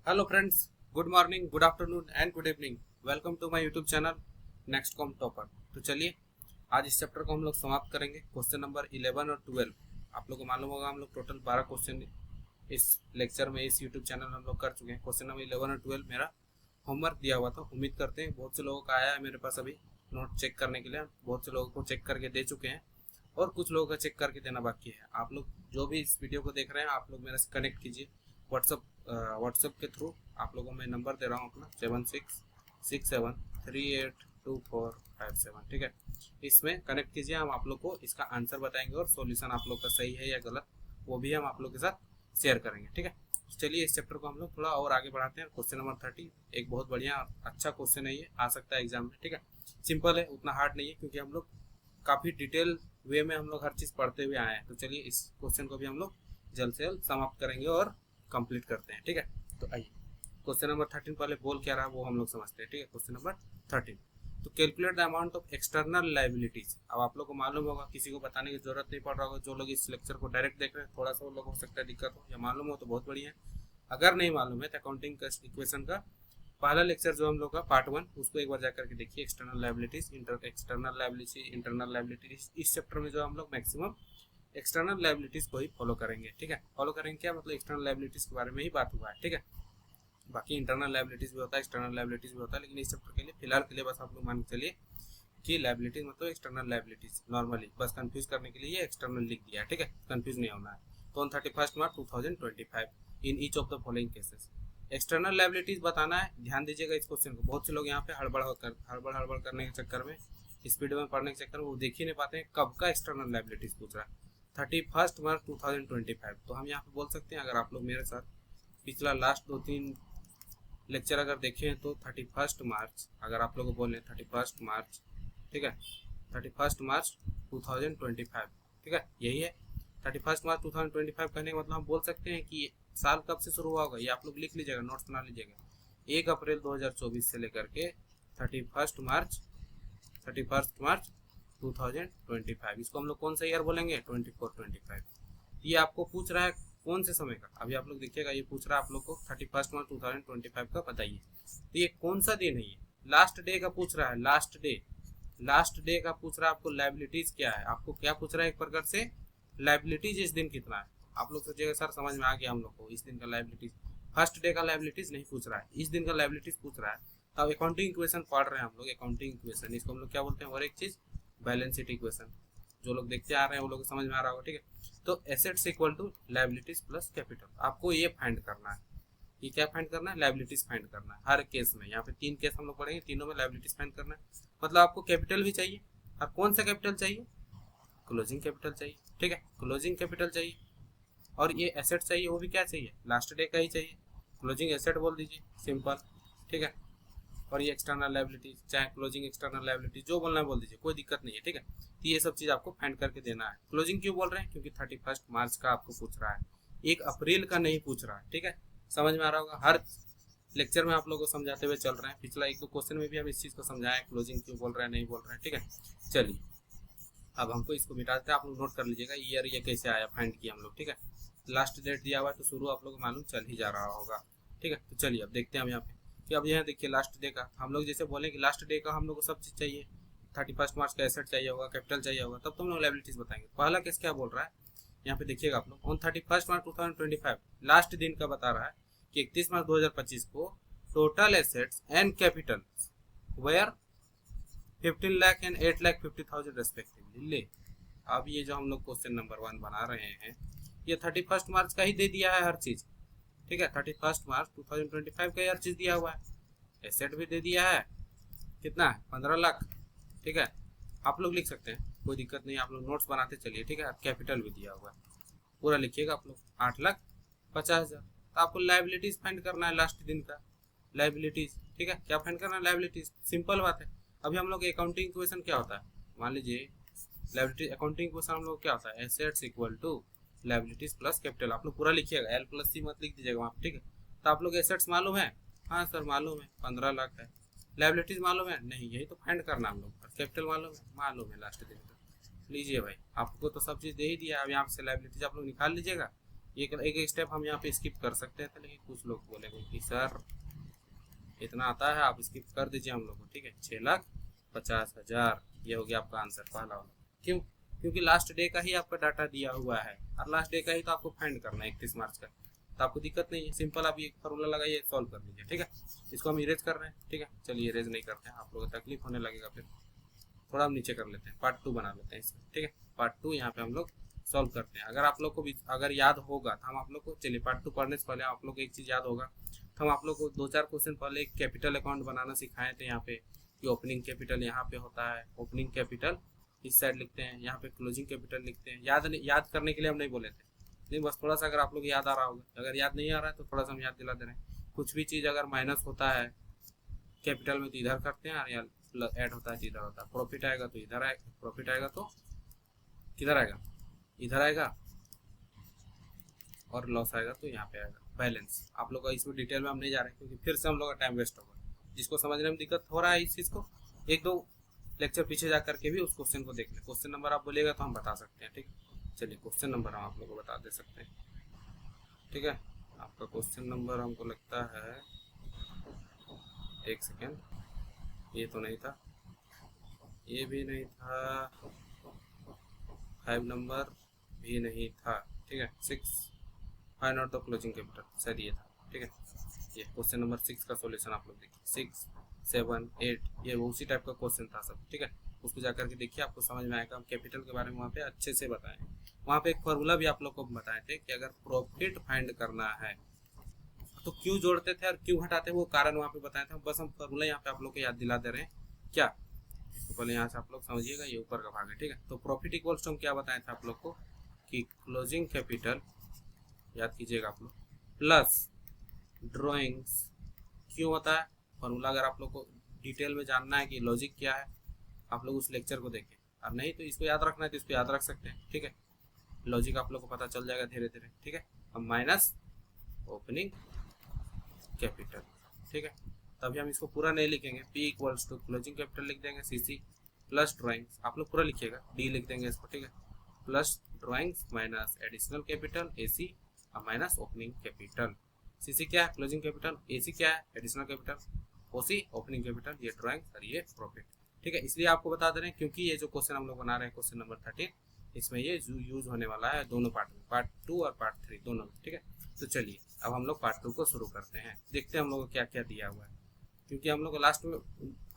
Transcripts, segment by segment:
Hello friends, good morning, good afternoon and good evening. Welcome to my YouTube channel next com topper. तो चलिए आज इस chapter को हम लोग समाप्त करेंगे। क्वेश्चन नंबर 11 और 12 आप लोग को मालूम होगा, हम लोग टोटल 12 क्वेश्चन इस लेक्चर में इस यूट्यूब चैनल में हम लोग कर चुके हैं। क्वेश्चन नंबर 11 और 12 मेरा होमवर्क दिया हुआ था। उम्मीद करते हैं बहुत से लोगों का आया है मेरे पास अभी नोट चेक करने के लिए। बहुत से लोगों को चेक करके दे चुके हैं और कुछ लोगों का चेक करके देना बाकी है। आप लोग जो भी इस वीडियो को देख रहे हैं, आप लोग मेरे से कनेक्ट कीजिए व्हाट्सअप के थ्रू। आप लोगों को मैं नंबर दे रहा हूँ अपना 7667382457। ठीक है, इसमें कनेक्ट कीजिए। हम आप लोग को इसका आंसर बताएंगे और सॉल्यूशन आप लोग का सही है या गलत वो भी हम आप लोग के साथ शेयर करेंगे। ठीक है, तो चलिए इस चैप्टर को हम लोग थोड़ा और आगे बढ़ाते हैं। क्वेश्चन नंबर 30 एक बहुत बढ़िया अच्छा क्वेश्चन है, ये आ सकता है एग्जाम में। ठीक है, सिंपल है, उतना हार्ड नहीं है क्योंकि हम लोग काफ़ी डिटेल वे में हम लोग हर चीज़ पढ़ते हुए आए हैं। तो चलिए इस क्वेश्चन को भी हम लोग जल्द से जल्द समाप्त करेंगे और कंप्लीट करते हैं। ठीक है, तो आइए क्वेश्चन नंबर 13 पहले बोल क्या रहा है वो हम लोग समझते हैं। ठीक है, क्वेश्चन नंबर 13, तो calculate the amount of external liabilities. अब आप लोग को मालूम होगा, किसी को बताने की जरूरत नहीं पड़ रहा होगा। जो लोग इस लेक्चर को डायरेक्ट देख रहे हैं, थोड़ा सा वो लोग हो सकता है दिक्कत हो, या मालूम हो तो बहुत बढ़िया है। अगर नहीं मालूम है तो अकाउंटिंग इक्वेशन का पहला लेक्चर जो हम लोग का पार्ट 1 उसको एक बार जाकर के देखिए। External liabilities, external liability, internal liabilities, इस चैप्टर में जो हम लोग मैक्सिमम एक्सटर्नल लाइबिलिटीज को ही फॉलो करेंगे। ठीक है, फॉलो करेंगे क्या मतलब एक्सटर्नल लाइबिलिटीज के बारे में ही बात हुआ है। ठीक है, बाकी इंटरनल लाइबिलिटीज भी होता है, एक्सटर्नल लाइबिलिटीज भी होता है, लेकिन इस चैप्टर के लिए फिलहाल के लिए बस आप लोग मान के चलिए कि लाइबिलिटीज मतलब एक्सटर्नल लाइबिलिटीज। नॉर्मली बस कंफ्यूज करने के लिए ये एक्सटर्नल लिख दिया है। ठीक है, कंफ्यूज नहीं होना है। तो on 31 March 2025 in each of the following cases external liabilities बताना है। ध्यान दीजिएगा इस क्वेश्चन को। बहुत से लोग यहाँ पे हड़बड़ करने के चक्कर में, स्पीड में पढ़ने के चक्कर में वो देख ही नहीं पाते हैं कब का एक्सटर्नल लाइबिलिटीज पूछ रहा है। 31 मार्च 2025 तो हम यहाँ पे बोल सकते हैं, अगर आप लोग मेरे साथ पिछला लास्ट 2-3 लेक्चर अगर देखें तो 31 मार्च, अगर आप लोग को बोले 31 मार्च, ठीक है, 31 मार्च 2025, ठीक है, यही है 31 मार्च 2025। कहने का मतलब हम बोल सकते हैं कि साल कब से शुरू हुआ होगा, ये आप लोग लिख लीजिएगा, नोट्स बना लीजिएगा। 1 अप्रैल 2024 से लेकर के 31 मार्च 2025, इसको हम लोग कौन सा ईयर बोलेंगे, 24-25। ये आपको पूछ रहा है कौन से समय का। अभी आप लोग देखिएगा, ये पूछ रहा है आप लोग को 31 मार्च 2025 का बताइए। तो ये कौन सा दिन है, ये लास्ट डे का पूछ रहा है। लास्ट डे का पूछ रहा है आपको। लाइबिलिटीज क्या है, आपको क्या पूछ रहा है, एक प्रकार से लाइबिलिटीज इस दिन कितना है। आप लोग सोचिएगा सर समझ में आ गया हम लोग को, इस दिन का लाइबिलिटीज, फर्स्ट डे का लाइबिलिटीज नहीं पूछ रहा है, इस दिन का लाइबिलिटीज पूछ रहा है। अब अकाउंटिंग इक्वेशन पढ़ रहे हैं हम लोग, अकाउंटिंग इक्वेशन, इसको हम लोग क्या बोलते हैं, और एक चीज बैलेंस शीट इक्वेशन। जो लोग देखते आ रहे हैं वो लोग समझ में आ रहा होगा। ठीक है, तो assets equal to liabilities plus capital, आपको ये फाइंड करना है। ये क्या फाइंड करना है, लाइबिलिटीज फाइंड करना है हर केस में। यहाँ पे 3 केस हम लोग पढ़ेंगे, तीनों में लाइबिलिटीज फाइंड करना है। मतलब आपको कैपिटल भी चाहिए, और कौन सा कैपिटल चाहिए, क्लोजिंग कैपिटल चाहिए। ठीक है, क्लोजिंग कैपिटल चाहिए, और ये एसेट चाहिए, वो भी क्या चाहिए, लास्ट डे का ही चाहिए। क्लोजिंग एसेट बोल दीजिए, सिंपल। ठीक है, और ये एक्सटर्नल लाइबिलिटी, चाहे क्लोजिंग एक्सटर्नल लाइबिलिटी जो बोलना है बोल दीजिए, कोई दिक्कत नहीं है। ठीक है, तो ये सब चीज आपको फाइंड करके देना है। क्लोजिंग क्यों बोल रहे हैं, क्योंकि 31 मार्च का आपको पूछ रहा है, 1 अप्रैल का नहीं पूछ रहा है। ठीक है, समझ में आ रहा होगा। हर लेक्चर में आप लोगों को समझाते हुए चल रहे हैं। पिछला 1-2 क्वेश्चन में भी हम इस चीज को समझाएं, क्लोजिंग क्यों बोल रहे हैं, नहीं बोल रहे हैं। ठीक है, चलिए अब हमको इसको मिटा देते हैं। आप लोग नोट कर लीजिएगा ईयर ये कैसे आया, फाइंड किया हम लोग। ठीक है, लास्ट डेट दिया हुआ है तो शुरू आप लोग को मालूम चल ही जा रहा होगा। ठीक है, तो चलिए अब देखते हैं हम यहाँ पे कि अब यहाँ देखिए लास्ट डे का हम लोग जैसे बोले कि लास्ट डे का हम लोग को सब चीज़ चाहिए। 31 मार्च का एसेट चाहिए होगा, कैपिटल चाहिए होगा, तब तो हम लोग लाइबिलिटीज बताएंगे। पहला केस क्या बोल रहा है, यहाँ पे देखिएगा आप लोग, ऑन 31 मार्च 2025 लास्ट दिन का बता रहा है कि 31 मार्च 2025 को total assets and capital were 15 lakh and 8,50,000 respectively. ले अब ये जो हम लोग क्वेश्चन नंबर 1 बना रहे हैं, ये 31 मार्च का ही दे दिया है हर चीज। ठीक है, 31 मार्च 2025 का ही हर चीज दिया हुआ है। एसेट भी दे दिया है, कितना है, 15 लाख। ठीक है, आप लोग लिख सकते हैं, कोई दिक्कत नहीं, आप लोग नोट्स बनाते चलिए। ठीक है, कैपिटल भी दिया हुआ है, पूरा लिखिएगा आप लोग, 8,50,000। तो आपको लाइबिलिटीज फाइंड करना है लास्ट दिन का लाइबिलिटीज। ठीक है, क्या फाइंड करना है, लाइबिलिटीज, सिंपल बात है। अभी हम लोग अकाउंटिंग इक्वेशन क्या होता है, मान लीजिए लाइबिलिटी अकाउंटिंग इक्वेशन हम लोग क्या होता है, assets equal to liabilities plus capital. आप लोग पूरा लिखिएगा, एल प्लस सी मत लिख दीजिएगा वहाँ पे। ठीक है, तो आप लोग एसेट्स मालूम है, हाँ सर मालूम है 15 लाख है। लाइबिलिटीज मालूम है, नहीं, यही तो फाइंड करना हम लोग। और कैपिटल मालूम है लास्ट दिन का। लीजिए भाई, आपको तो सब चीज़ दे ही दिया। अब यहाँ से लाइबिलिटीज आप लोग निकाल लीजिएगा, एक एक स्टेप हम यहाँ पे स्किप कर सकते थे, लेकिन कुछ लोग बोलेंगे कि सर इतना आता है, आप स्किप कर दीजिए हम लोग को, ठीक है। 6,50,000 ये हो गया आपका आंसर पहला वाला। क्यों? क्योंकि लास्ट डे का ही आपका डाटा दिया हुआ है और लास्ट डे का ही तो आपको फाइंड करना है 31 मार्च का, तो आपको दिक्कत नहीं है। सिंपल आप ये फॉर्मूला लगाइए, सॉल्व कर लीजिए, ठीक है। इसको हम इरेज कर रहे हैं, ठीक है। चलिए इरेज नहीं करते हैं, आप लोगों को तकलीफ होने लगेगा फिर। थोड़ा हम नीचे कर लेते हैं, पार्ट 2 बना लेते हैं इसका, ठीक है। पार्ट 2 यहाँ पे हम लोग सॉल्व करते हैं। अगर आप लोग को भी अगर याद होगा तो हम आप लोग को, चलिए पार्ट 2 पढ़ने से पहले आप लोग को एक चीज़ याद होगा, तो हम आप लोग को 2-4 क्वेश्चन पहले एक कैपिटल अकाउंट बनाना सिखाए थे यहाँ पे, कि ओपनिंग कैपिटल यहाँ पे होता है, ओपनिंग कैपिटल इस साइड लिखते हैं, यहाँ पे क्लोजिंग कैपिटल लिखते हैं। याद करने के लिए हम नहीं बोले थे, नहीं, बस थोड़ा सा अगर आप लोग याद आ रहा होगा। अगर याद नहीं आ रहा है तो थोड़ा सा हम याद दिला दे रहे हैं। कुछ भी चीज़ अगर माइनस होता है कैपिटल में तो इधर करते हैं, और या ऐड होता है तो इधर होता है। प्रॉफिट आएगा तो इधर आएगा, प्रॉफिट आएगा तो किधर आएगा, इधर आएगा, और लॉस आएगा तो यहाँ पे आएगा। बैलेंस आप लोग का इसमें डिटेल में हम नहीं जा रहे, क्योंकि फिर से हम लोग का टाइम वेस्ट होगा। जिसको समझने में दिक्कत हो रहा है इस चीज़ को, 1-2 लेक्चर पीछे जा करके भी उस क्वेश्चन को देख ले। क्वेश्चन नंबर आप बोलिएगा तो हम बता सकते हैं, ठीक है। चलिए क्वेश्चन नंबर हम आप लोग को बता दे सकते हैं, ठीक है। आपका क्वेश्चन नंबर हमको लगता है, एक सेकेंड, ये तो नहीं था, ये भी नहीं था, 5 नंबर भी नहीं था, ठीक है। 6 find out the closing capital, शायद ये था, ठीक है। ये क्वेश्चन नंबर 6 का सॉल्यूशन आप लोग देखिए, 6, 7, 8, ये उसी टाइप का क्वेश्चन था सब, ठीक है। उसको जाकर के देखिए, आपको समझ में आएगा। हम कैपिटल के बारे में वहाँ पे अच्छे से बताएं। वहाँ पे एक फॉर्मूला भी आप लोग को बताए थे कि अगर प्रॉफिट फाइंड करना है तो क्यों जोड़ते थे और क्यों हटाते, वो कारण वहाँ पे बताए थे। बस हम फॉर्मूला यहाँ पे आप लोग को याद दिला दे रहे हैं क्या। तो पहले यहाँ से आप लोग समझिएगा, ये ऊपर का भाग है, ठीक है। तो प्रॉफिट इक्वल्स टू हम क्या बताए थे आप लोग को, कि क्लोजिंग कैपिटल, याद कीजिएगा आप लोग, प्लस ड्रॉइंग्स। क्यों होता है फॉर्मूला, अगर आप लोग को डिटेल में जानना है कि लॉजिक क्या है, आप लोग उस लेक्चर को देखें। और नहीं तो इसको याद रखना है तो इसको याद रख सकते हैं, ठीक है। लॉजिक आप लोग को पता चल जाएगा धीरे धीरे, ठीक है। अब माइनस ओपनिंग कैपिटल, ठीक है। तभी हम इसको पूरा नहीं लिखेंगे, P equals to closing capital लिख देंगे CC प्लस ड्राइंग्स, आप लोग पूरा लिखिएगा, D लिख देंगे इसको, ठीक है, plus drawings minus additional capital AC और माइनस ओपनिंग कैपिटल। CC क्या है, क्लोजिंग कैपिटल, AC क्या है, additional capital, OC opening capital, ये ड्राइंग्स और ये प्रॉफिट, ठीक है। इसलिए आपको बता दे रहे हैं क्योंकि ये जो क्वेश्चन हम लोग बना रहे हैं, क्वेश्चन नंबर 13, इसमें ये यूज होने वाला है दोनों पार्ट में, पार्ट 2 और पार्ट 3 दोनों में, ठीक है। तो चलिए अब हम लोग पार्ट 2 को शुरू करते हैं, देखते हैं हम लोग को क्या क्या दिया हुआ है। क्योंकि हम लोग को लास्ट में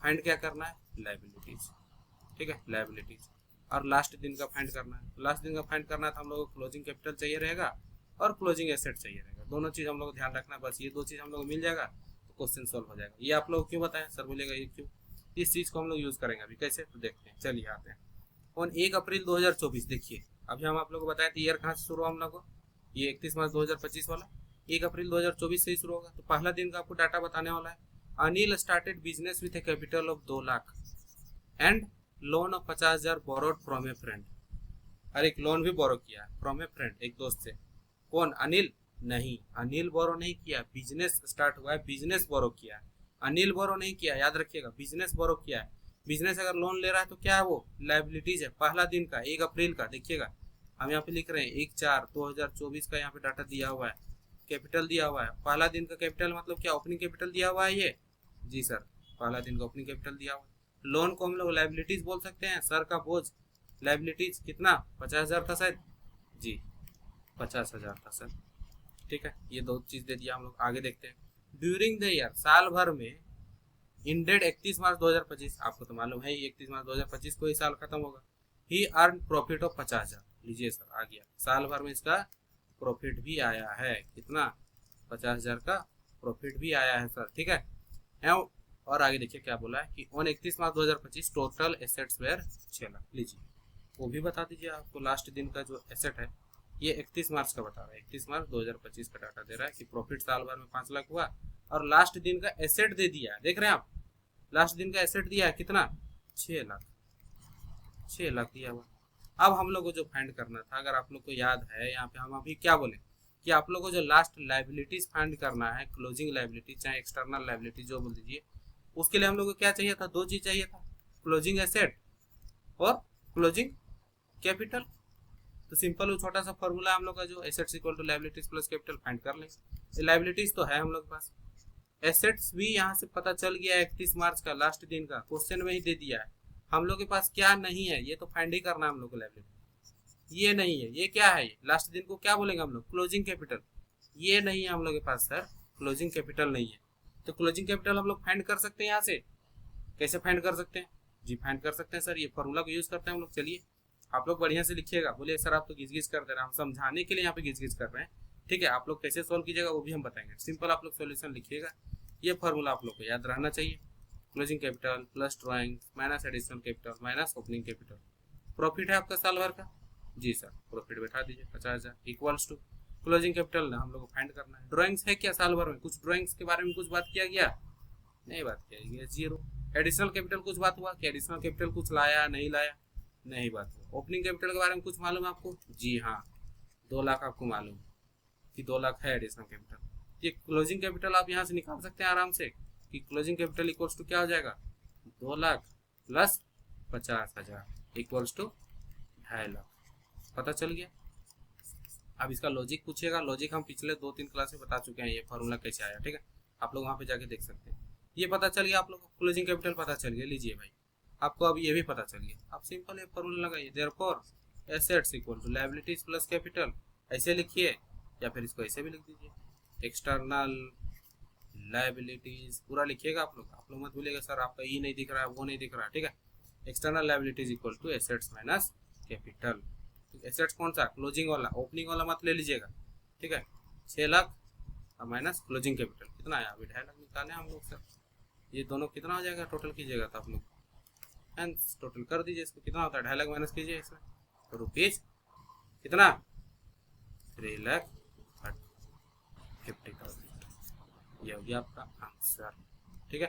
फाइंड क्या करना है, लायबिलिटीज, ठीक है, लायबिलिटीज, और लास्ट दिन का फाइंड करना है। लास्ट दिन का फाइंड करना है तो हम लोग को क्लोजिंग कैपिटल चाहिए रहेगा और क्लोजिंग एसेट चाहिए रहेगा, दोनों चीज़ हम लोग को ध्यान रखना है। बस ये 2 चीज़ हम लोग को मिल जाएगा तो क्वेश्चन सॉल्व हो जाएगा। ये आप लोग क्यों बताएं सर, बोलेगा ये क्यों, इस चीज़ को हम लोग यूज़ करेंगे अभी कैसे, तो देखते हैं। चलिए आते हैं ऑन 1 अप्रैल 2024, देखिए अभी हम आप लोग को बताए थे ईयर कहाँ से शुरू हम लोग को, ये 31 मार्च 2025 वाला 1 अप्रैल 2024 से ही शुरू होगा। तो पहला दिन का आपको डाटा बताने वाला है। Anil started business with A capital of 2 lakh and loan of 50,000 borrowed from A friend. और एक लोन भी बोरो किया फ्रॉम ए फ्रेंड, एक दोस्त से। कौन, अनिल? नहीं, अनिल बोरो नहीं किया, बिजनेस स्टार्ट हुआ है, बिजनेस बोरो किया, अनिल बोरो नहीं किया, याद रखिएगा, बिजनेस बोरो किया है। बिजनेस अगर लोन ले रहा है तो क्या है, वो लायबिलिटीज है। पहला दिन का 1 अप्रैल का, देखिएगा हम यहाँ पे लिख रहे हैं 1/4/2024 का यहाँ पे डाटा दिया हुआ है, कैपिटल दिया हुआ है। पहला दिन का कैपिटल मतलब क्या, ओपनिंग कैपिटल दिया हुआ है ये, जी सर, पहला दिन का ओपनिंग कैपिटल दिया हुआ है। लोन को हम लोग लायबिलिटीज बोल सकते हैं, सर का बोझ, लायबिलिटीज कितना, 50,000 था शायद, जी 50,000 था सर, ठीक है। ये 2 चीज दे दिया हम लोग। आगे देखते हैं, ड्यूरिंग द ईयर, साल भर में, इंडेड 31 मार्च 2025, आपको तो मालूम है 31 मार्च 2025 को ही साल खत्म होगा। ही अर्न प्रॉफिट ऑफ 50,000, लीजिए सर आ गया, साल भर में इसका प्रॉफिट भी आया है, कितना, 50,000 का प्रॉफिट भी आया है सर, ठीक है। और आगे देखिए क्या बोला है कि on 31 March 2025 total assets were 6 lakh, लीजिए वो भी बता दीजिए आपको। लास्ट दिन का जो एसेट है ये 31 मार्च का बता रहा है, 31 मार्च 2025 का डाटा दे रहा है कि प्रॉफिट साल भर में 5 लाख हुआ, और लास्ट दिन का एसेट दे दिया, देख रहे हैं आप, लास्ट दिन का एसेट दिया है कितना, 6 लाख, 6 लाख दिया हुआ। अब हम लोग को जो फाइंड करना था, अगर आप लोग को याद है, यहाँ पे हम अभी क्या बोले कि आप लोग को जो लास्ट लायबिलिटीज फाइंड करना है, क्लोजिंग लायबिलिटी चाहे एक्सटर्नल लायबिलिटी जो बोल दीजिए, उसके लिए हम लोग को क्या चाहिए था, 2 चीज चाहिए था, क्लोजिंग एसेट और क्लोजिंग कैपिटल। तो सिंपल वो छोटा सा फॉर्मूला हम लोग का जो assets equal to liabilities plus capital find कर लेंगे। लायबिलिटीज तो है हम लोग के पास, एसेट्स भी यहाँ से पता चल गया 31 मार्च का लास्ट दिन का क्वेश्चन में ही दे दिया है। हम लोग के पास क्या नहीं है ये तो फाइंड ही करना है हम लोग को। लायबिलिटी ये नहीं है, ये क्या है, ये लास्ट दिन को क्या बोलेंगे हम लोग, क्लोजिंग कैपिटल। ये नहीं है हम लोग के पास सर, क्लोजिंग कैपिटल नहीं है। तो क्लोजिंग कैपिटल हम लोग फाइंड कर सकते हैं यहाँ से। कैसे फाइंड कर सकते हैं जी, फाइंड कर सकते हैं सर, ये फॉर्मूला को यूज करते हैं हम लोग। चलिए आप लोग बढ़िया से लिखिएगा। बोलिए सर आप तो घिस घिस कर दे रहे हैं, हम समझाने के लिए यहाँ पे घिस घिस कर रहे हैं, ठीक है। आप लोग कैसे सोल्व कीजिएगा वो भी हम बताएंगे। सिंपल आप लोग सोल्यूशन लिखिएगा, ये फॉर्मूला आप लोग को याद रहना चाहिए। Closing capital plus drawing minus additional capital minus opening capital. Profit है आपका साल भर का जी सर, प्रॉफिट बैठा दीजिए 50,000 इक्वल्स टू क्लोजिंग कैपिटल ना हम लोग को फाइंड करना है। ड्राइंग्स है क्या साल भर में, कुछ ड्राइंग्स के बारे में कुछ बात किया गया, नहीं बात किया गया, जीरो। एडिशनल कैपिटल कुछ बात हुआ कि एडिशनल कैपिटल कुछ लाया नहीं लाया, नहीं बात हुआ। ओपनिंग कैपिटल के बारे में कुछ मालूम है आपको, जी हाँ 2 लाख आपको मालूम कि 2 लाख है एडिशनल कैपिटल। ये क्लोजिंग कैपिटल आप यहाँ से निकाल सकते हैं आराम से कि क्लोजिंग कैपिटल इक्वल्स टू क्या हो जाएगा, 2 lakh plus 50,000 equals to 2.5 lakh. पता चल गया। अब इसका लॉजिक पूछिएगा, लॉजिक हम पिछले 2-3 क्लास में बता चुके हैं, ये फॉर्मूला कैसे आया, ठीक है। आप लोग वहाँ पे जाके देख सकते हैं। ये पता चल गया आप लोग को, क्लोजिंग कैपिटल पता चल गया। लीजिए भाई आपको अब ये भी पता चल गया। आप सिंपल ये फॉर्मूला लगाइए, therefore assets equal to liabilities plus capital. ऐसे लिखिए या फिर इसको ऐसे भी लिख दीजिए, एक्सटर्नल लायबिलिटीज पूरा लिखिएगा आप लोग मत भूलिएगा सर आपका ये नहीं दिख रहा है वो नहीं दिख रहा है, ठीक है। External liabilities equal to assets minus capital. Assets कौन सा, क्लोजिंग वाला, ओपनिंग वाला मत ले लीजिएगा, ठीक है। 6 लाख माइनस क्लोजिंग कैपिटल कितना आया, अभी 2.5 लाख निकाले हम लोग सर। ये दोनों कितना हो जाएगा टोटल कीजिएगा तो आप लोग हेंस टोटल कर दीजिए। इसको कितना होता है, 2.5 लाख माइनस कीजिए इसमें तो रुपीज कितना 3,50,000। ये हो गया आपका आंसर, ठीक है।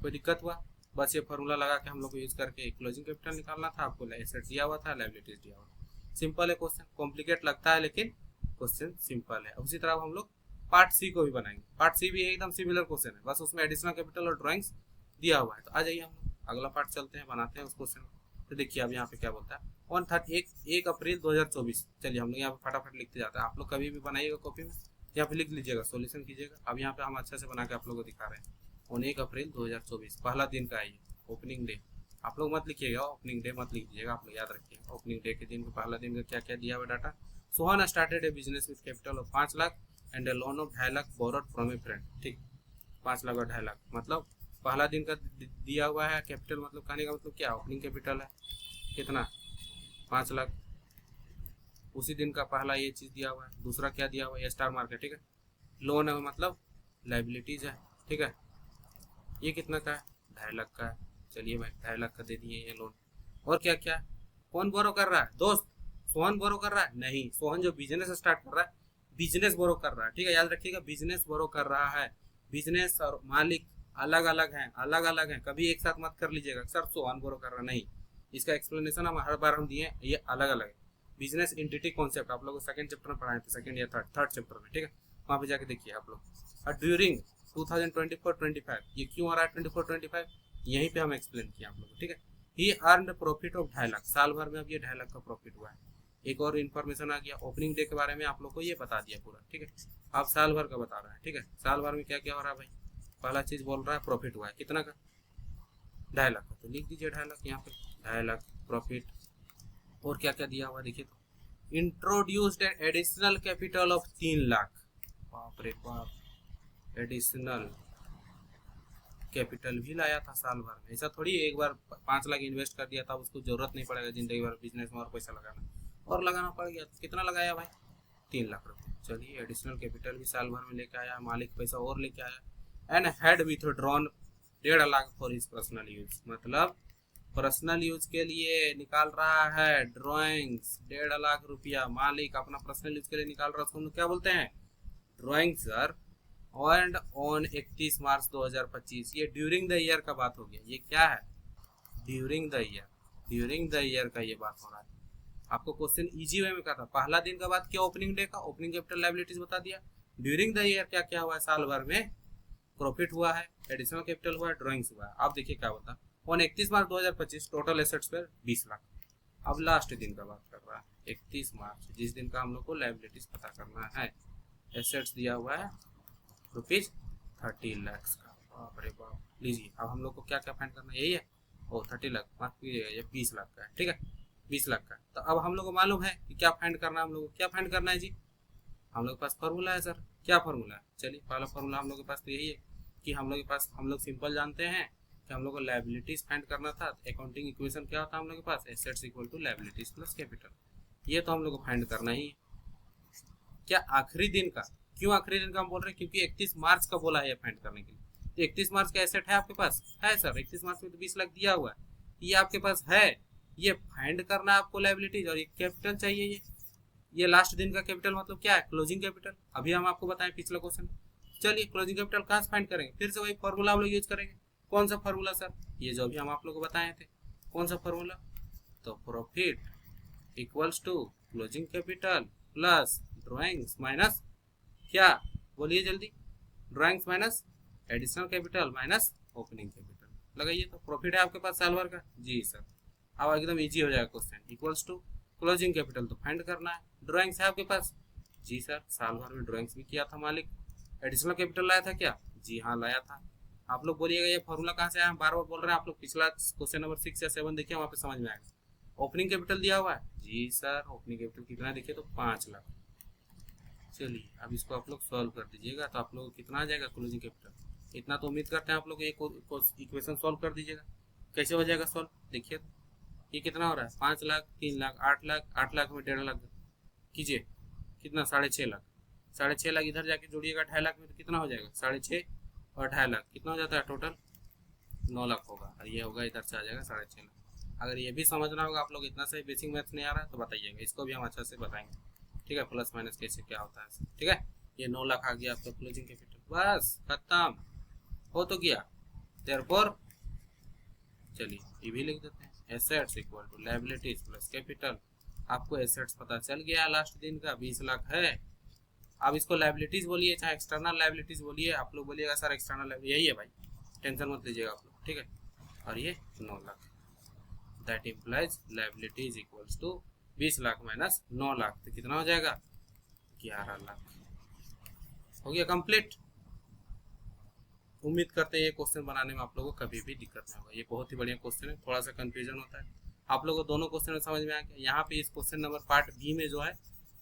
कोई दिक्कत हुआ, बस ये फॉर्मूला लगा के हम लोग को यूज करके क्लोजिंग कैपिटल निकालना था। आपको एसेट्स दिया हुआ था, लायबिलिटीज दिया हुआ था। सिंपल है क्वेश्चन, कॉम्प्लिकेट लगता है लेकिन क्वेश्चन सिंपल है। उसी तरह हम लोग पार्ट सी को भी बनाएंगे। पार्ट सी भी एकदम सिमिलर क्वेश्चन है, बस उसमें एडिशनल कैपिटल और ड्राइंग्स दिया हुआ है। तो आ जाइए हम लोग अगला पार्ट चलते हैं, बनाते हैं उस क्वेश्चन को। तो देखिए अब यहाँ पे क्या बोलता है, 1 अप्रैल 2024। चलिए हम लोग यहाँ पे फटाफट लिखते जाते हैं। आप लोग कभी भी बनाइएगा कॉपी में, यहाँ पे लिख लीजिएगा, सोल्यूशन कीजिएगा। अब यहाँ पे हम अच्छे से बना के आप लोगों को दिखा रहे हैं। 1 अप्रैल 2024 पहला दिन का है ये, ओपनिंग डे। आप लोग मत लिखिएगा ओपनिंग डे, मत लिख दीजिएगा, आप लोग याद रखिएगा। ओपनिंग डे के दिन को पहला दिन का क्या क्या दिया हुआ data. Sohan started A business with capital of 5 lakh and A loan of 2.5 lakh borrowed from A friend, ठीक। 5 लाख और 2.5 लाख मतलब पहला दिन का दिया हुआ है कैपिटल, मतलब कहने का मतलब क्या, ओपनिंग कैपिटल है कितना 5 लाख। उसी दिन का पहला ये चीज दिया हुआ है। दूसरा क्या दिया हुआ है, स्टार मार्केट, ठीक है। लोन है मतलब लायबिलिटीज है, ठीक है। ये कितना का है, 2.5 लाख का है। चलिए भाई 2.5 लाख का दे दिए ये लोन। और क्या क्या, कौन बोरो कर रहा है दोस्त, सोहन बोरो कर रहा है, नहीं, सोहन जो बिजनेस स्टार्ट कर रहा है, बिजनेस बोरो कर रहा है, ठीक है। याद रखिएगा बिजनेस बोरो कर रहा है। बिजनेस और मालिक अलग अलग हैं, अलग अलग हैं, कभी एक साथ मत कर लीजिएगा सर सोहन बोरो कर रहा है, नहीं। इसका एक्सप्लेनेशन हम हर बार हम दिए, ये अलग अलग है। बिजनेस एंटिटी कॉन्सेप्ट आप लोग को सेकंड चैप्टर में पढ़ाए थे, सेकंड या थर्ड चैप्टर में, ठीक है। वहाँ पे जाके देखिए आप लोग। ड्यूरिंग 2024-25 ये क्यों आ रहा है 24-25, यहीं पे हम एक्सप्लेन किया आप लोग को, ठीक है। ही अर्न प्रॉफिट ऑफ 2.5 लाख, साल भर में अब ये 2.5 लाख का प्रॉफिट हुआ है। एक और इन्फॉर्मेशन आ गया, ओपनिंग डे के बारे में आप लोग को ये बता दिया पूरा, ठीक है। आप साल भर का बता रहे हैं, ठीक है। साल भर में क्या क्या हो रहा है भाई, पहला चीज बोल रहा है प्रॉफिट हुआ है कितना का, 2.5 लाख का, तो लिख दीजिए 2.5 लाख यहाँ पे, 2.5 लाख प्रॉफिट। और क्या क्या दिया हुआ देखिए तो, introduced additional capital of 3 lakh, बाप रे बाप, एडिशनल कैपिटल भी लाया था साल भर में। ऐसा थोड़ी एक बार 5 लाख इन्वेस्ट कर दिया था, उसको जरूरत नहीं पड़ेगा जिंदगी भर बिजनेस में और पैसा लगाना, और लगाना पड़ गया। तो कितना लगाया भाई, 3 लाख रुपए। चलिए एडिशनल कैपिटल भी साल भर में लेके आया, मालिक पैसा और लेके आया। And had withdrawn 1.5 lakh for his personal use, मतलब पर्सनल यूज के लिए निकाल रहा है ड्राइंग्स 1.5 लाख रुपया। मालिक अपना पर्सनल यूज के लिए निकाल रहा है, उसको क्या बोलते हैं, drawing sir. And on 31 March 2025, ये ड्यूरिंग द ईयर का बात हो गया। ये क्या है, during the year, during the year का ये बात हो रहा है। आपको क्वेश्चन इजी वे में कहा था, पहला दिन का बात किया ओपनिंग डे का, ओपनिंग कैपिटल लायबिलिटीज बता दिया। ड्यूरिंग द ईयर क्या क्या हुआ है, साल भर में प्रॉफिट हुआ है, एडिशनल कैपिटल हुआ है, ड्राइंग्स हुआ है। आप देखिए क्या होता है, ऑन 31 मार्च 2025 टोटल एसेट्स पर 20 लाख। अब लास्ट दिन का बात कर रहा है 31 मार्च, जिस दिन का हम लोग को लायबिलिटीज पता करना है। एसेट्स दिया हुआ है ₹30 लाख का। बाप रे बाप। लीजिए अब हम लोग को क्या क्या फाइंड करना है, यही है। ओ 30 लाख, माफ कीजिएगा, ये 20 लाख का है, ठीक है, 20 लाख का। तो अब हम लोग को मालूम है कि क्या फाइंड करना है, हम लोग को क्या फाइंड करना है जी। हम लोग के पास फॉर्मूला है सर। क्या फॉर्मूला है, चलिए पहला फॉर्मूला हम लोग के पास तो यही है कि हम लोग के पास, हम लोग सिंपल जानते हैं कि हम लोग को लायबिलिटीज फाइंड करना था। अकाउंटिंग इक्वेशन क्या होता है हम लोग के पास, assets equal to liabilities plus capital. ये तो हम लोग को फाइंड करना ही है। क्या आखिरी दिन का, क्यों आखिरी दिन का हम बोल रहे हैं, क्योंकि 31 मार्च का बोला है फाइंड करने के लिए। तो 31 मार्च का एसेट है आपके पास, है सर, 31 मार्च में तो 20 लाख दिया हुआ है, ये आपके पास है। ये फाइंड करना है आपको लायबिलिटीज, और ये कैपिटल चाहिए। ये लास्ट दिन का कैपिटल मतलब क्या है, क्लोजिंग कैपिटल। अभी हम आपको बताएं पिछला क्वेश्चन। चलिए क्लोजिंग कैपिटल कहाँ से फाइंड करेंगे, फिर से वही फॉर्मूला हम लोग यूज करेंगे। कौन सा फॉर्मूला सर, ये जो अभी हम आप लोग को बताए थे। कौन सा फॉर्मूला, तो profit equals to closing capital plus drawings minus, क्या बोलिए जल्दी, drawings minus additional capital minus opening capital. लगाइए, तो प्रॉफिट है आपके पास साल भर का, जी सर। अब एकदम इजी हो जाएगा question. Equals to closing capital तो फाइंड करना है, ड्रॉइंग्स है आपके पास, जी सर, साल भर में ड्रॉइंग्स भी किया था मालिक। एडिशनल कैपिटल लाया था क्या, जी हाँ लाया था। आप लोग बोलिएगा ये फॉर्मूला कहाँ से आया, हम बार बार बोल रहे हैं, आप लोग पिछला क्वेश्चन नंबर 6 या 7 देखिए, वहाँ पे समझ में आएगा। ओपनिंग कैपिटल दिया हुआ है, जी सर, ओपनिंग कैपिटल कितना देखिए तो 5 लाख। चलिए अब इसको आप लोग सॉल्व कर दीजिएगा, तो आप लोग को कितना आ जाएगा क्लोजिंग कैपिटल। इतना तो उम्मीद करते हैं आप लोग एक इक्वेशन सॉल्व कर दीजिएगा। कैसे हो जाएगा सॉल्व, देखिए ये कितना हो रहा है, 5 लाख, 3 लाख, 8 लाख, 8 लाख में 1.5 लाख कीजिए, कितना 6.5 लाख। 6.5 लाख इधर जाके जोड़िएगा 2.5 लाख में, तो कितना हो जाएगा, 6.5 और 2.5 लाख कितना हो जाता है, टोटल 9 लाख होगा। और ये होगा इधर से आ जाएगा 6.5 लाख। अगर ये भी समझना होगा आप लोग, इतना सही बेसिक मैथ्स नहीं आ रहा है तो बताइएगा, इसको भी हम अच्छा से बताएंगे, ठीक है, प्लस माइनस कैसे क्या होता है, ठीक है। ये 9 लाख आ गया आपका क्लोजिंग कैपिटल, बस खत्म हो तो गया। देयरफॉर चलिए ये भी लिख देते हैं, assets equal to liabilities plus capital. आपको एसेट्स पता चल गया लास्ट दिन का 20 लाख है। अब इसको लायबिलिटीज बोलिए चाहे एक्सटर्नल लायबिलिटीज बोलिए, आप लोग बोलिएगा सर एक्सटर्नल यही है भाई, टेंशन मत लीजिएगा आप लोग, ठीक है। और ये 9 lakh, that implies liabilities equals to 20 lakh minus 9 lakh, तो कितना हो जाएगा 11 लाख। हो गया कंप्लीट। उम्मीद करते हैं ये क्वेश्चन बनाने में आप लोगों को कभी भी दिक्कत नहीं होगा। ये बहुत ही बढ़िया क्वेश्चन है, थोड़ा सा कंफ्यूजन होता है, आप लोगों को दोनों क्वेश्चन में समझ में आ गया। यहाँ पे इस क्वेश्चन नंबर पार्ट बी में जो है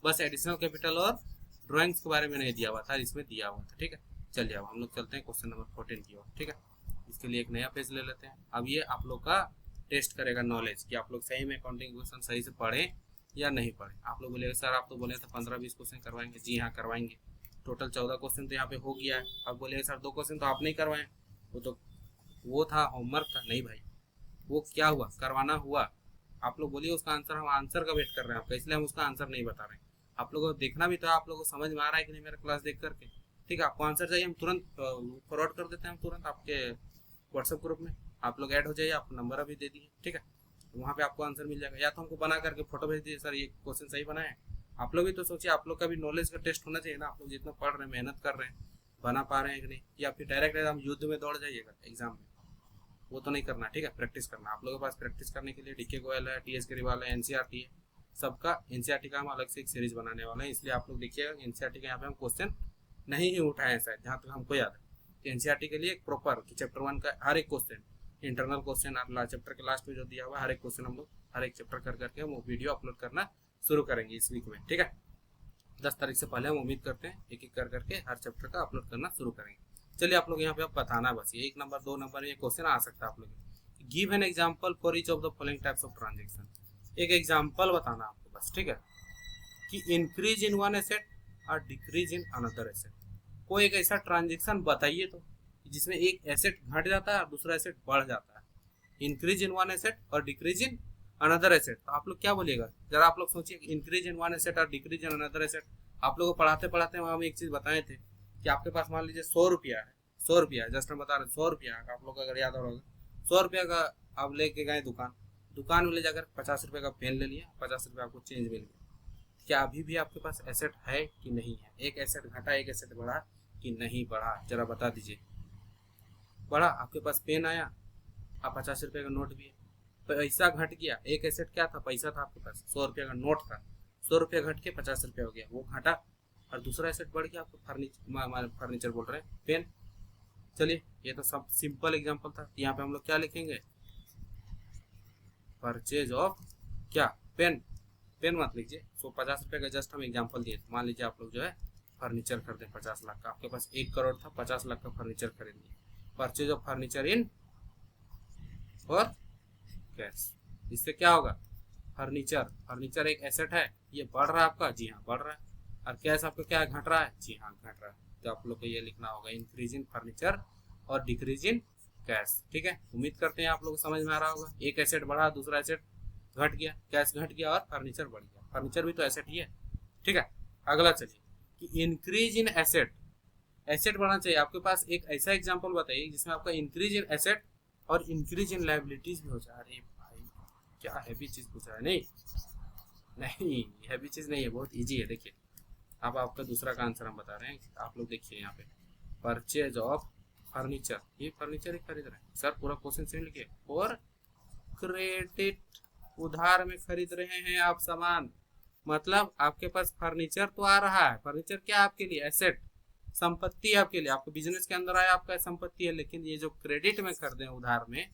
बस एडिशनल कैपिटल और ड्राइंग्स के बारे में नहीं दिया हुआ था, इसमें दिया हुआ था, ठीक है। चलिए अब हम लोग चलते हैं क्वेश्चन नंबर 14 की ओर, ठीक है। इसके लिए एक नया पेज ले लेते हैं। अब ये आप लोग का टेस्ट करेगा नॉलेज कि आप लोग सही में अकाउंटिंग क्वेश्चन सही से पढ़े या नहीं पढ़े। आप लोग बोलेगा सर आप तो बोले थे 15-20 क्वेश्चन करवाएंगे, जी हाँ करवाएंगे। टोटल 14 क्वेश्चन तो यहाँ पे हो गया है। अब बोलेगा सर 2 क्वेश्चन तो आप नहीं करवाएं, वो था होमवर्क था, नहीं भाई, वो क्या हुआ, करवाना हुआ। आप लोग बोलिए उसका आंसर, हम आंसर का वेट कर रहे हैं आपका, इसलिए हम उसका आंसर नहीं बता रहे हैं। आप लोगों को देखना भी तो, आप लोगों को समझ में आ रहा है कि नहीं मेरा क्लास देख करके, ठीक है। आपको आंसर चाहिए हम तुरंत फॉरवर्ड कर देते हैं, हम तुरंत आपके व्हाट्सएप ग्रुप में आप लोग ऐड हो जाइए, आप नंबर अभी दे दिए, ठीक है। वहाँ पे आपको आंसर मिल जाएगा, या तो हमको बना करके फोटो भेज दीजिए सर ये क्वेश्चन सही बना है। आप लोग भी तो सोचिए, आप लोग का भी नॉलेज का टेस्ट होना चाहिए ना, आप लोग जितना पढ़ रहे हैं मेहनत कर रहे हैं, बना पा रहे हैं कि नहीं, या फिर डायरेक्ट एकदम युद्ध में दौड़ जाइएगा एग्जाम में, वो तो नहीं करना, ठीक है। प्रैक्टिस करना, आप लोगों के पास प्रैक्टिस करने के लिए डीके गोयल है, टीएस गिरीवाल है, एनसीईआरटी है, सबका एनसीईआरटी का हम अलग से एक सीरीज बनाने वाले हैं, इसलिए आप लोग देखिएगा एनसीईआरटी का यहाँ पे हम क्वेश्चन नहीं ही उठाए शायद, जहाँ तक हमको याद है। एनसीईआरटी के लिए एक प्रॉपर कि चैप्टर 1 का हर एक क्वेश्चन, इंटरनल क्वेश्चन चैप्टर के लास्ट में जो दिया हुआ हर एक क्वेश्चन हम लोग हर एक चैप्टर कर करके हम वीडियो अपलोड करना शुरू करेंगे इस वीक में, ठीक है। 10 तारीख से पहले हम उम्मीद करते हैं एक एक कर करके हर चैप्टर का अपलोड करना शुरू करेंगे। चलिए आप लोग यहाँ पे आप बताना बस, ये 1 नंबर 2 नंबर ये क्वेश्चन आ सकता है आप लोग। Give an example for each of the following types of transaction. एक एग्जांपल बताना आपको बस, ठीक है, कि इंक्रीज इन वन एसेट और डिक्रीज इन अनदर एसेट। कोई एक ऐसा ट्रांजैक्शन बताइए तो जिसमें एक एसेट घट जाता है और दूसरा एसेट बढ़ जाता है। इंक्रीज इन वन एसेट और डिक्रीज इन अनदर एसेट, तो आप लोग क्या बोलिएगा जरा आप लोग सोचिए। इंक्रीज इन वन एसेट और डिक्रीज इन अनदर एसेट, आप लोग को पढ़ाते पढ़ाते हम एक चीज बताए थे कि आपके पास मान लीजिए 100 रुपया है, 100 रुपया जस्ट हम बता रहे 100 रुपया, आप लोग अगर याद हो रहा 100 रुपया का आप लेके गए दुकान में ले जाकर 50 रुपये का पेन ले लिया, 50 रुपये आपको चेंज मिल गया। क्या अभी भी आपके पास एसेट है कि नहीं है? एक एसेट घटा एक एसेट बढ़ा कि नहीं बढ़ा, जरा बता दीजिए। बढ़ा, आपके पास पेन आया, आप 50 रुपये का नोट भी है, पैसा घट गया, एक एसेट क्या था, पैसा था आपके पास, 100 रुपया का नोट था, 100 रुपया घट के 50 रुपया हो गया, वो घटा। और दूसरा एसेट बढ़ गया आपको, फर्नीचर बोल रहे हैं, पेन। चलिए ये तो सब सिंपल एग्जांपल था। यहाँ पे हम लोग क्या लिखेंगे, परचेज ऑफ क्या, पेन। पेन मत लीजिए, 50 रुपये का जस्ट हम एग्जांपल दिए। मान लीजिए आप लोग जो है फर्नीचर खरीदे 50 लाख का, आपके पास 1 करोड़ था, 50 लाख का फर्नीचर खरीद लिया। परचेज ऑफ फर्नीचर इन और कैश। इससे क्या होगा, फर्नीचर एक एसेट है, ये बढ़ रहा है आपका, जी हाँ बढ़ रहा है। और कैश आपका क्या घट रहा है, जी हाँ घट रहा है। तो आप लोग को ये लिखना होगा, इंक्रीज इन फर्नीचर और डिक्रीज इन कैश। ठीक है, उम्मीद करते हैं आप लोग को समझ में आ रहा होगा। एक एसेट बढ़ा, दूसरा एसेट घट गया, कैश घट गया और फर्नीचर बढ़ गया। फर्नीचर भी तो एसेट ही है। ठीक है, अगला चलिए कि इंक्रीज इन एसेट। एसेट बढ़ना चाहिए आपके पास। एक ऐसा एग्जांपल बताइए जिसमें आपका इंक्रीज इन एसेट और इंक्रीज इन लायबिलिटीज भी हो जाए। अरे भाई क्या हैवी चीज पूछा है, नहीं नहीं हैवी चीज नहीं है, बहुत इजी है। देखिए अब आपका दूसरा का आंसर हम बता रहे हैं, आप लोग देखिए यहाँ पे परचेज ऑफ फर्नीचर, ये फर्नीचर ही खरीद रहे हैं सर, पूरा क्वेश्चन से लिखिए। और क्रेडिट, उधार में खरीद रहे हैं आप सामान, मतलब आपके पास फर्नीचर तो आ रहा है। फर्नीचर क्या आपके लिए, एसेट, संपत्ति है आपके लिए, आपके बिजनेस के अंदर आया, आपका संपत्ति है। लेकिन ये जो क्रेडिट में खरीदे उधार में,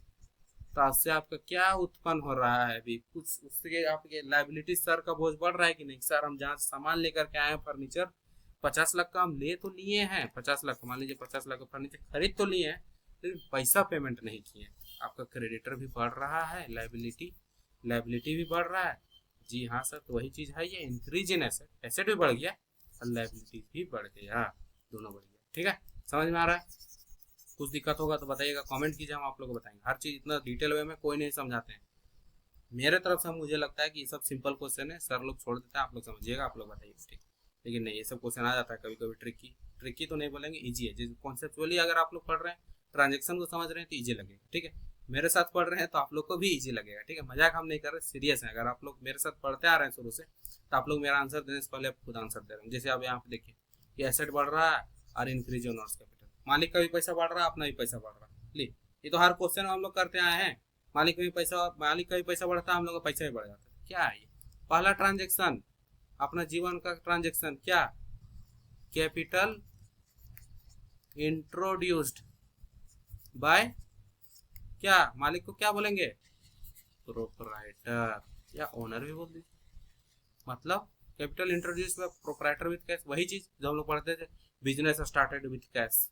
तो उससे आपका क्या उत्पन्न हो रहा है, अभी कुछ उसके आपके लायबिलिटी सर का बोझ बढ़ रहा है कि नहीं। सर हम जहाँ सामान लेकर के आए हैं फर्नीचर, 50 लाख का हम ले तो लिए हैं, 50 लाख मान लीजिए 50 लाख का फर्नीचर खरीद तो लिए हैं, लेकिन पैसा पेमेंट नहीं किए। आपका क्रेडिटर भी बढ़ रहा है, लायबिलिटी भी बढ़ रहा है। जी हाँ सर, तो वही चीज है ये इंक्रीज इन एसेट, एसेट भी बढ़ गया और लायबिलिटी भी बढ़ गया, दोनों बढ़ गया। ठीक है, समझ में आ रहा है। कुछ दिक्कत होगा तो बताइएगा, कमेंट कीजिए, हम आप लोगों को बताएंगे। हर चीज इतना डिटेल वे में कोई नहीं समझाते हैं। मेरे तरफ से मुझे लगता है कि ये सब सिंपल क्वेश्चन है, सर लोग छोड़ देते हैं, आप लोग समझिएगा, आप लोग बताइए। ठीक, लेकिन नहीं, ये सब क्वेश्चन आ जाता है कभी कभी ट्रिकी तो नहीं बोलेंगे, ईजी है। जिस कॉन्सेप्चुअली अगर आप लोग पढ़ रहे हैं, ट्रांजेक्शन को समझ रहे हैं तो ईजी लगेगा। ठीक है, मेरे साथ पढ़ रहे हैं तो आप लोग को भी ईजी लगेगा। ठीक है, मजाक हम नहीं कर रहे, सीरियस है। अगर आप लोग मेरे साथ पढ़ते आ रहे हैं शुरू से, तो आप लोग मेरा आंसर देने से पहले आप खुद आंसर दे रहे हैं। जैसे आप यहाँ पे देखिए, ये एसेट बढ़ रहा है और इंक्रीज इन ओनर्स कैपिटल, मालिक का भी पैसा बढ़ रहा है, अपना भी पैसा बढ़ रहा है। ये तो हर क्वेश्चन में हम लोग करते आए हैं, मालिक का भी पैसा बढ़ता है, हम लोग का पैसा भी बढ़ जाता है। क्या है ये, पहला ट्रांजेक्शन अपना जीवन का ट्रांजेक्शन, क्या, कैपिटल इंट्रोड्यूस्ड बाय, क्या मालिक को क्या बोलेंगे, प्रोपराइटर या ओनर भी बोल दीजिए। मतलब capital introduced by proprietor with cash, वही चीज जो हम लोग पढ़ते थे, business started with cash,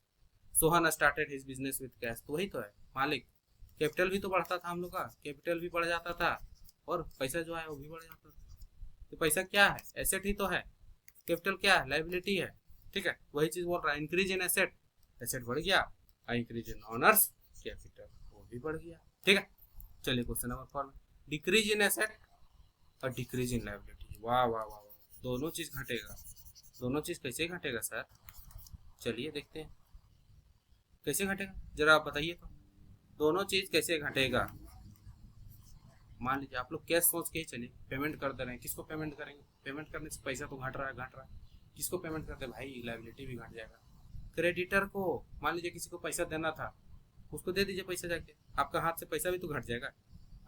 Sohan started his business with cash, तो वही तो है मालिक। कैपिटल भी तो बढ़ता था हम लोग का, कैपिटल भी बढ़ जाता था और पैसा जो है वो भी बढ़ जाता था। तो पैसा क्या है, एसेट ही तो है। कैपिटल क्या है, लायबिलिटी है। ठीक है, वही चीज बोल रहा है, इंक्रीज इन एसेट, एसेट बढ़ गया, इंक्रीज इन ऑनर्स कैपिटल, वो भी बढ़ गया। ठीक है, चलिए क्वेश्चन नंबर 4 में, डिक्रीज इन एसेट और डिक्रीज इन लायबिलिटी। वाह वाह वाह, दोनों चीज घटेगा। दोनों चीज कैसे घटेगा सर, चलिए देखते हैं कैसे घटेगा, जरा आप बताइए तो, दोनों चीज कैसे घटेगा। मान लीजिए आप लोग कैश सोच के ही चलिए, पेमेंट कर दे रहे हैं, किसको पेमेंट करेंगे, पेमेंट करने से पैसा तो घट रहा है, किसको पेमेंट करते भाई, लायबिलिटी भी घट जाएगा। क्रेडिटर को, मान लीजिए किसी को पैसा देना था, उसको दे दीजिए पैसा जाके, आपका हाथ से पैसा भी तो घट जाएगा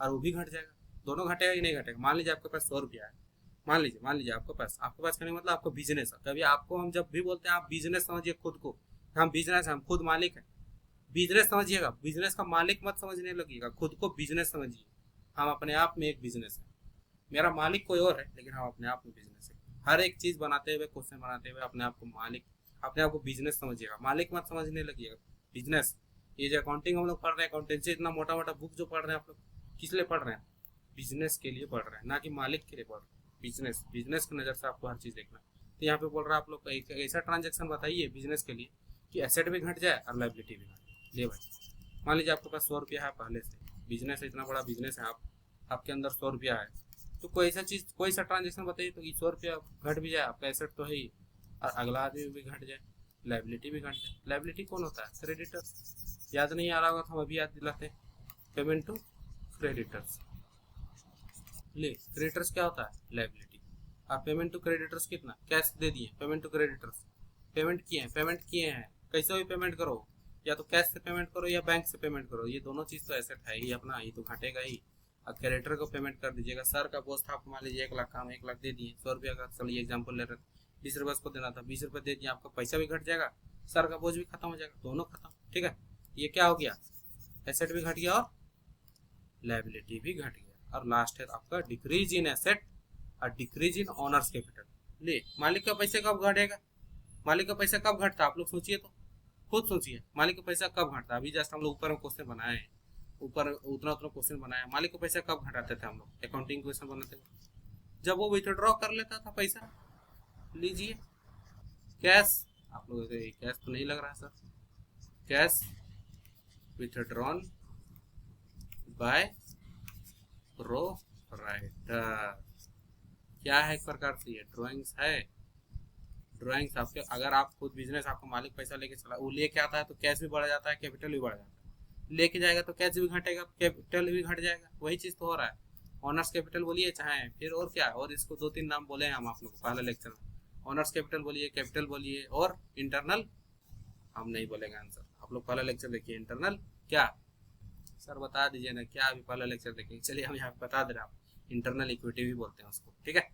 और वो भी घट जाएगा। दोनों घटेगा ही नहीं घटेगा। मान लीजिए आपके पास 100 रुपया है, मान लीजिए आपके पास करने मतलब आपका बिजनेस है। कभी आपको हम जब भी बोलते हैं आप बिजनेस समझिए खुद को, हम बिजनेस, हम खुद मालिक हैं, बिजनेस समझिएगा, बिजनेस का मालिक मत समझने लगिएगा, खुद को बिजनेस समझिए। हम अपने आप में एक बिजनेस है, मेरा मालिक कोई और है लेकिन हम अपने आप में बिजनेस है। हर एक चीज बनाते हुए, क्वेश्चन बनाते हुए अपने आप को मालिक, अपने आप को बिजनेस समझिएगा, मालिक मत समझने लगिएगा, बिजनेस। ये जो अकाउंटिंग हम लोग पढ़ रहे हैं, अकाउंटेंसी इतना मोटा मोटा बुक जो पढ़ रहे हैं आप लोग, किस लिए पढ़ रहे हैं, बिजनेस के लिए पढ़ रहे हैं, ना कि मालिक के लिए पढ़ रहे हैं। बिजनेस की नजर से आपको हर चीज देखना। तो यहाँ पे बोल रहा है आप लोग को एक ऐसा ट्रांजेक्शन बताइए बिजनेस के लिए कि एसेट भी घट जाए और लायबिलिटी भी घट जाए। ले भाई, मान लीजिए आपके पास 100 रुपया है पहले से, बिजनेस है, इतना बड़ा बिजनेस है, आपके अंदर 100 रुपया है, तो कोई ऐसा चीज, कोई सा ट्रांजेक्शन बताइए तो 100 रुपया घट भी जाए, आपका एसेट तो है ही, और अगला आदमी भी घट जाए, लायबिलिटी भी घट जाए। लायबिलिटी कौन होता है, क्रेडिटर। याद नहीं आ रहा होगा तो हम अभी याद दिलाते हैं, पेमेंट टू क्रेडिटर्स। ले, क्रेडिटर्स क्या होता है, लायबिलिटी। आप पेमेंट टू क्रेडिटर्स कितना, कैश दे दिए, पेमेंट टू क्रेडिटर्स, पेमेंट किए हैं, कैसे भी पेमेंट करो, या तो कैश से पेमेंट करो या बैंक से पेमेंट करो, ये दोनों चीज तो एसेट है ही अपना, ये तो घटेगा ही। क्रेडिटर को पेमेंट कर दीजिएगा। सर का बोझ था आपको, मान लीजिए 1 लाख का, हम 1 लाख दे दिए, 100 रुपया का, चलिए एग्जाम्पल ले रहे थे, 20 रुपये उसको देना था, 20 रुपये दे दिए, आपका पैसा भी घट जाएगा, सर का बोझ भी खत्म हो जाएगा, दोनों खत्म। ठीक है, ये क्या हो गया, एसेट भी घट गया और लायबिलिटी भी घट गया। और लास्ट है आपका डिक्रीज इन एसेट और डिक्रीज इन ऑनर्स कैपिटल। ले मालिक का पैसा कब घटेगा, मालिक का पैसा कब घटता है आप लोग सोचिए, तो खुद सोचिए, मालिक का पैसा कब घटता है। अभी जस्ट हम लोग ऊपर में क्वेश्चन बनाए हैं, ऊपर उतना उतना क्वेश्चन बनाया, मालिक का पैसा कब घटाते थे हम लोग अकाउंटिंग क्वेश्चन बनाते हुए, जब वो विथड्रॉ कर लेता था पैसा। लीजिए कैश, आप लोग कैश तो नहीं लग रहा सर, कैश विथड्रॉन बाय प्रोराइटर, क्या है एक प्रकार से ये ड्राइंग्स है। ड्राइंग्स आपके, अगर आप खुद बिजनेस, आपको मालिक पैसा लेके चला, वो लेके आता है तो कैश भी बढ़ जाता है, कैपिटल भी बढ़ जाता है, लेके जाएगा तो कैश भी घटेगा, कैपिटल भी घट जाएगा, वही चीज तो हो रहा है। ऑनर्स कैपिटल बोलिए चाहे फिर और क्या, और इसको 2-3 नाम बोले हैं हम आप लोग पहले लेक्चर में, ऑनर्स कैपिटल बोलिए, कैपिटल बोलिए, और इंटरनल हम नहीं बोलेंगे आंसर, आप लोग पहला लेक्चर देखिए। इंटरनल क्या सर बता दीजिए ना, क्या अभी पहला लेक्चर देखेंगे, चलिए हम यहाँ बता दे रहे हैं, आप इंटरनल इक्विटी भी बोलते हैं उसको। ठीक है,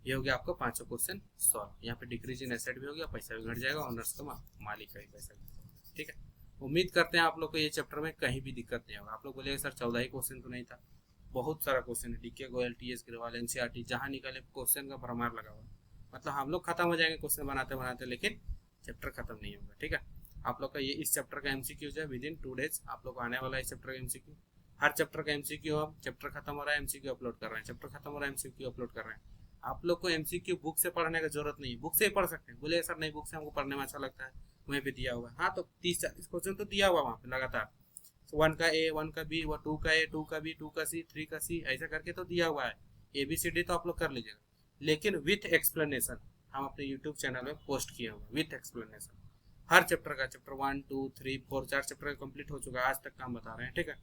ये हो गया आपका 5 क्वेश्चन सॉल्व। यहाँ पे डिक्रीज इन एसेट भी हो गया, पैसा भी घट जाएगा, ऑनर्स का मालिक का भी पैसा भी। ठीक है, उम्मीद करते हैं आप लोग को ये चैप्टर में कहीं भी दिक्कत नहीं होगा। आप लोग बोलेंगे सर 14 ही क्वेश्चन तो नहीं था, बहुत सारा क्वेश्चन है, DK Goyal, TS Grewal, NCERT, जहाँ निकले क्वेश्चन का भरमार लगा हुआ, मतलब हम लोग खत्म हो जाएंगे क्वेश्चन बनाते बनाते, लेकिन चैप्टर खत्म नहीं होगा। ठीक है, आप लोग का ये इस चैप्टर का एमसीक्यू है, विद इन 2 डेज आप लोग को आने वाला है इस चैप्टर का एमसीक्यू। हर चैप्टर का एमसीक्यू, हम चैप्टर खत्म हो रहा है एमसीक्यू अपलोड कर रहे हैं, चैप्टर खत्म हो रहा है एमसीक्यू अपलोड कर रहे हैं। आप लोग को एमसीक्यू बुक से पढ़ने की जरूरत नहीं है, बुक से ही पढ़ सकते हैं। बोले सर नहीं बुक से हमको पढ़ने में अच्छा लगता है, वहीं पे दिया हुआ है, हाँ तो 30-40 क्वेश्चन तो दिया हुआ वहाँ पे लगातार, 1 का ए, 1 का बी, 2 का ए, 2 का बी, 2 का सी, 3 का सी, ऐसा करके तो दिया हुआ है। ABCD तो आप लोग कर लीजिएगा, लेकिन विथ एक्सप्लेनेशन हम अपने यूट्यूब चैनल में पोस्ट किए हुए विथ एक्सप्लेनेशन, हर चैप्टर का, चैप्टर 1, 2, 3, 4, 4 चैप्टर कंप्लीट हो चुका है आज तक का हम बता रहे हैं। ठीक है,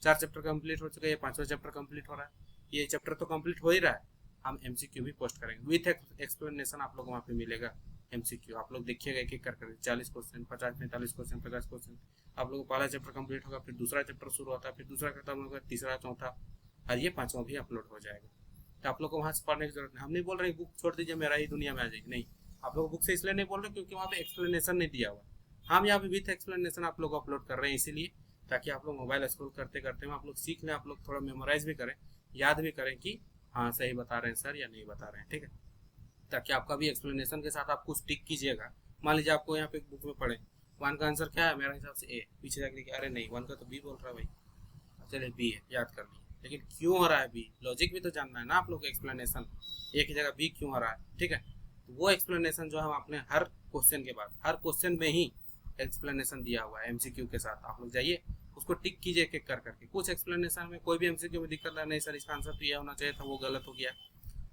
4 चैप्टर कंप्लीट हो चुका है, ये 5वां चैप्टर कंप्लीट हो रहा है, ये चैप्टर तो कंप्लीट हो ही रहा है, हम एमसीक्यू भी पोस्ट करेंगे विथ एक्सप्लेनेशन, आप लोग वहाँ पे मिलेगा एमसीक्यू। आप लोग देखिएगा एक एक कर 40 क्वेश्चन, 50, 45 क्वेश्चन, 50 क्वेश्चन, आप लोग को पहला चैप्टर कंप्लीट होगा, फिर दूसरा चैप्टर शुरू होता है, फिर दूसरा खत्म होगा, तीसरा, चौथा, और ये 5वां भी अपलोड हो जाएगा। तो आप लोग को वहाँ से पढ़ने की जरूरत नहीं। हम नहीं बोल रहे बुक छोड़ दीजिए मेरा ही दुनिया में आ जाएगी, नहीं, आप लोग बुक से इसलिए नहीं बोल रहे क्योंकि वहाँ पे एक्सप्लेनेशन नहीं दिया हुआ, हम यहाँ पे विथ एक्सप्लेनेशन आप लोग अपलोड कर रहे हैं, इसीलिए ताकि आप लोग मोबाइल स्क्रॉल करते करते आप लोग सीख लें, आप लोग थोड़ा मेमोराइज भी करें, याद भी करें कि हाँ सही बता रहे हैं सर या नहीं बता रहे हैं। ठीक है, ताकि आपका भी एक्सप्लेनेशन के साथ आप कुछ टिक कीजिएगा। मान लीजिए आपको यहाँ पे बुक में पढ़े 1 का आंसर क्या है, मेरे हिसाब से ए, पीछे जाकर देखिए अरे नहीं 1 का तो बी बोल रहा है भाई, चलिए बी है, याद कर लिए, लेकिन क्यों हो रहा है बी, लॉजिक भी तो जानना है ना आप लोग, एक्सप्लेनेशन एक ही जगह बी क्यों हो रहा है। ठीक है, तो वो एक्सप्लेनेशन जो है अपने हर क्वेश्चन के बाद, हर क्वेश्चन में ही एक्सप्लेनेशन दिया हुआ है एमसीक्यू के साथ, आप लोग जाइए उसको टिक कीजिए एक एक कर करके। कुछ एक्सप्लेनेशन में कोई भी एमसीक्यू में दिक्कत नहीं सर इसका आंसर तो ये होना चाहिए था, वो गलत हो गया,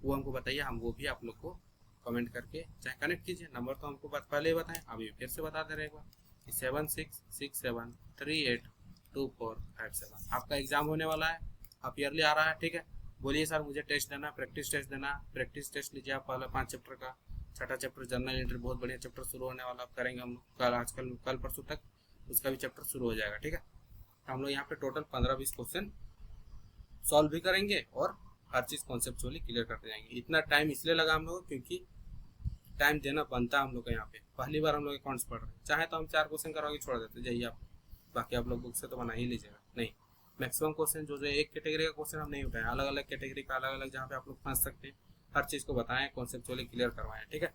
वो हमको बताइए, हम वो भी आप लोग को कमेंट करके चाहे कनेक्ट कीजिए। नंबर तो हमको पहले ही बताएं, अभी फिर से बता दे रहे एक बार, 7667382457। आपका एग्जाम होने वाला है, आप ईयरली आ रहा है। ठीक है, बोलिए सर मुझे टेस्ट देना, प्रैक्टिस टेस्ट देना, प्रैक्टिस टेस्ट लीजिए आप पहले 5 चैप्टर का, 6ठा चैप्टर जर्नल एंट्री, बहुत बढ़िया चैप्टर शुरू होने वाला, आप करेंगे हम लोग कल, आजकल कल परसों तक उसका भी चैप्टर शुरू हो जाएगा। ठीक है, हम लोग यहाँ पे टोटल 15-20 क्वेश्चन सॉल्व भी करेंगे और हर चीज़ कॉन्सेप्चुअली क्लियर करते जाएंगे। इतना टाइम इसलिए लगा हम लोग क्योंकि टाइम देना बनता है हम लोग का, यहाँ पे पहली बार हम लोग अकाउंट्स पढ़ रहे हैं, चाहे तो हम 4 क्वेश्चन करवा के छोड़ देते जाइए आप, बाकी आप लोग बुक से तो बना ही लीजिएगा। नहीं, मैक्सिमम क्वेश्चन जो एक कैटेगरी का क्वेश्चन हम नहीं उठाएं, अलग अलग कैटेगरी का अलग अलग जहाँ पे आप लोग फंस सकते हैं, हर चीज़ को बताएं, कॉन्सेप्चुअली क्लियर करवाएं। ठीक है,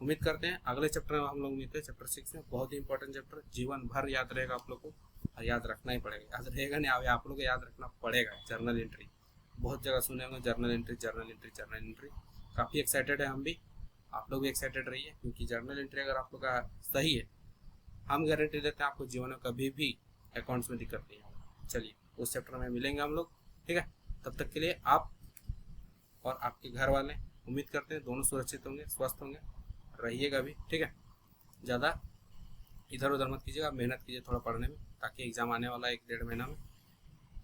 उम्मीद करते हैं अगले चैप्टर में हम लोग मिलते हैं, चैप्टर 6 में, बहुत ही इंपॉर्टेंट चैप्टर, जीवन भर याद रहेगा आप लोग को, और याद रखना ही पड़ेगा, याद रहेगा नहीं आप लोग को याद रखना पड़ेगा। जर्नल एंट्री बहुत जगह सुने होंगे, journal entry journal entry journal entry, काफ़ी एक्साइटेड है हम भी, आप लोग भी एक्साइटेड रहिए, क्योंकि जर्नल एंट्री अगर आप लोग का सही है, हम गारंटी देते हैं आपको जीवन में कभी भी अकाउंट्स में दिक्कत नहीं होगा। चलिए उस चैप्टर में मिलेंगे हम लोग। ठीक है, तब तक के लिए आप और आपके घर वाले उम्मीद करते हैं दोनों सुरक्षित होंगे, स्वस्थ होंगे, रहिएगा भी। ठीक है, ज़्यादा इधर उधर मत कीजिएगा, मेहनत कीजिए थोड़ा पढ़ने में, ताकि एग्जाम आने वाला है 1-1.5 महीना में,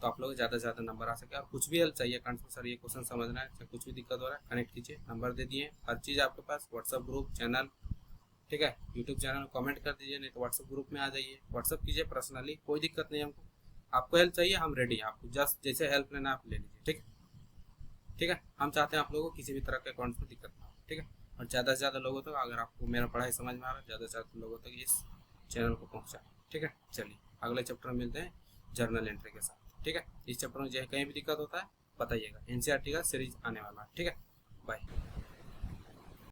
तो आप लोग ज़्यादा से ज़्यादा नंबर आ सके। और कुछ भी हेल्प चाहिए अकाउंट्स में सर ये क्वेश्चन समझना है, चाहे कुछ भी दिक्कत हो रहा है, कनेक्ट कीजिए, नंबर दे दिए, हर चीज़ आपके पास, व्हाट्सअप ग्रुप चैनल। ठीक है, यूट्यूब चैनल में कमेंट कर दीजिए, नहीं तो व्हाट्सअप ग्रुप में आ जाइए, व्हाट्सअप कीजिए पर्सनली, कोई दिक्कत नहीं हमको, आपको हेल्प चाहिए, हम रेडी हैं, आपको जस्ट जैसे हेल्प लेना आप ले लीजिए। ठीक है, ठीक है। हम चाहते हैं आप लोगों को किसी भी तरह के अकाउंट्स में दिक्कत ना हो। ठीक है, और ज़्यादा से ज़्यादा लोगों तक अगर आपको मेरा पढ़ाई समझ में आ रहा है, ज़्यादा से ज़्यादा लोगों तक इस चैनल को पहुँचाएं। ठीक है, चलिए अगले चैप्टर में मिलते हैं जर्नल एंट्री के साथ। ठीक है, इस चैप्टर में जो है कहीं भी दिक्कत होता है बताइएगा, एनसीईआरटी का सीरीज आने वाला है। ठीक है, बाय।